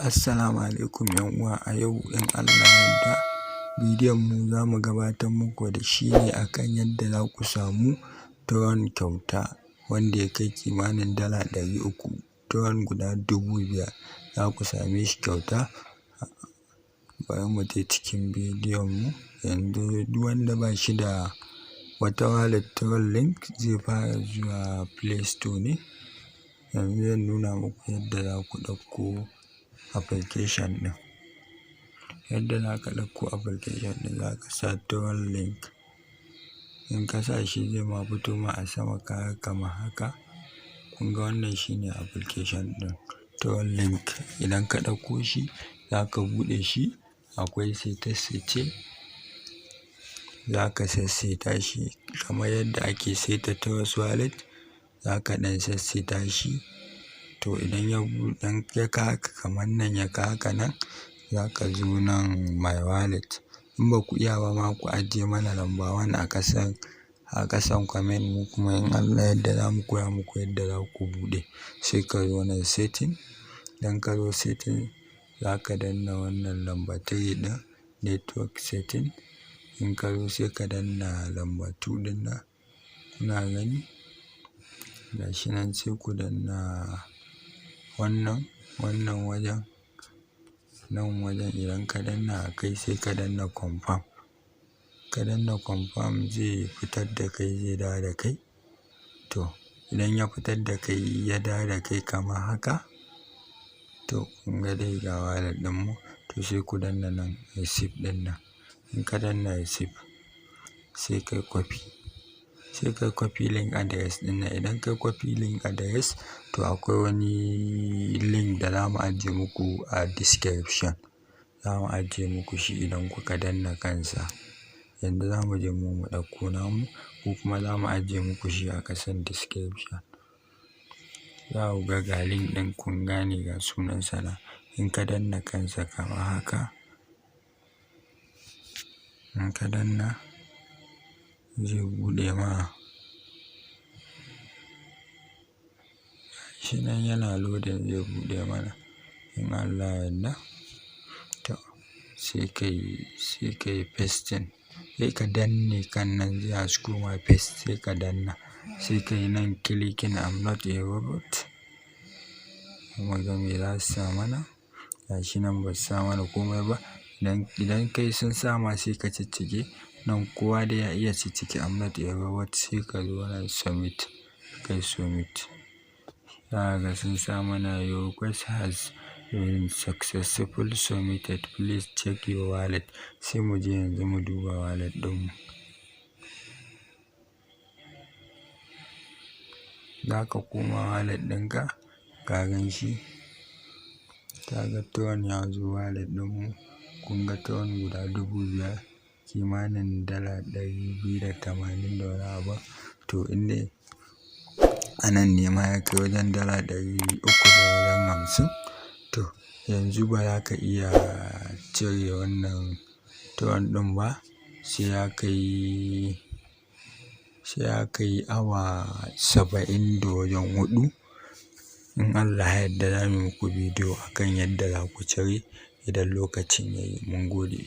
Assalamu alaikum uwa, a yau in Allah ya yarda bidiyon mu za mu gabatar muku da shi ne akan yadda za ku samu drone kyauta wanda ya kai kimanin dala 300, drone guda 5000 za ku same shi kyauta. Bari mu je cikin bidiyon mu. Yanzu duk wanda ba shi da wata wallet drone link zai fara zuwa Play Store ne. Yanzu zan nuna muku yadda za ku ɗauko application ɗin. Yadda za ka ɗauko application ɗin, za ka sa drone link. In ka sa shi zai ma fito ma a sama kamar haka. Kun ga wannan shine application ɗin drone link. Idan ka ɗauko shi za ka buɗe shi, akwai saice-saice. Za ka sassaita shi kamar yadda ake saita Trust Wallet. Za ka ɗan sassaita shi. To idan ya ka haka kamar nan ya ka haka nan, za ka zo nan My Wallet. In ba ku iya ba ma ku ajiye mana lamba 1 a ƙasan comment, mu kuma in Allah ya yarda za mu koya muku yadda za ku buɗe. Sai ka zo nan setting. Idan ka zo setting za ka danna wannan lamba 3 ɗin network setting. In ka zo sai ka danna lamba 2 ɗin nan. Kuna gani? Gashi nan sai ku danna wannan wajen. Nan wajen idan ka danna a kai sai ka danna confirm. Ka danna confirm zai fitar da kai, zai dawo da kai. To idan ya fitar da kai ya dawo da kai kamar haka, to kun ga dai ga wallet ɗin mu. To sai ku danna nan receipt ɗin nan. In ka danna receipt sai kai copy. Sai kai copy link address ɗin nan. Idan kai copy link address, to akwai wani link da za mu ajiye muku a description. Za mu ajiye muku shi idan kuka danna kansa. Yanzu za mu je mu ɗauko namu, ko kuma za mu ajiye muku shi a ƙasan description. Za ku ga link ɗin, kun gane ga sunansa nan. In ka danna kansa kamar haka, in ka danna zai buɗe ma. Shi nan yana loading, zai buɗe mana in Allah ya yarda. To sai kai pasting. Sai ka danne kan nan zai hasko ma paste, sai ka danna. Sai kai nan clicking I'm not a robot. Mu ga me za su sa mana. Gashi nan ba su sa mana komai ba. Idan kai sun sa ma sai ka ciccike. Nan kowa da ya iya ciccike I'm not a robot. Sai ka zo nan submit, kai submit. Za ka ga sun sa mana your request has been successfully submitted. Please check your wallet. Sai mu je yanzu mu duba wallet ɗin mu. Za ka koma wallet ɗinka, ka gan shi. Ka ga Tron ya zo wallet ɗin mu. Kun ga Tron guda 5000, kimanin dala 280 da wani abu. To in dai a nan ne ma ya kai wajen dala 350. To yanzu ba za ka iya cire wannan Tron ɗin ba sai ya kai awa 74. In Allah ya yarda za mu yi muku bidiyo akan yadda za ku cire idan lokacin ya yi. Mun gode.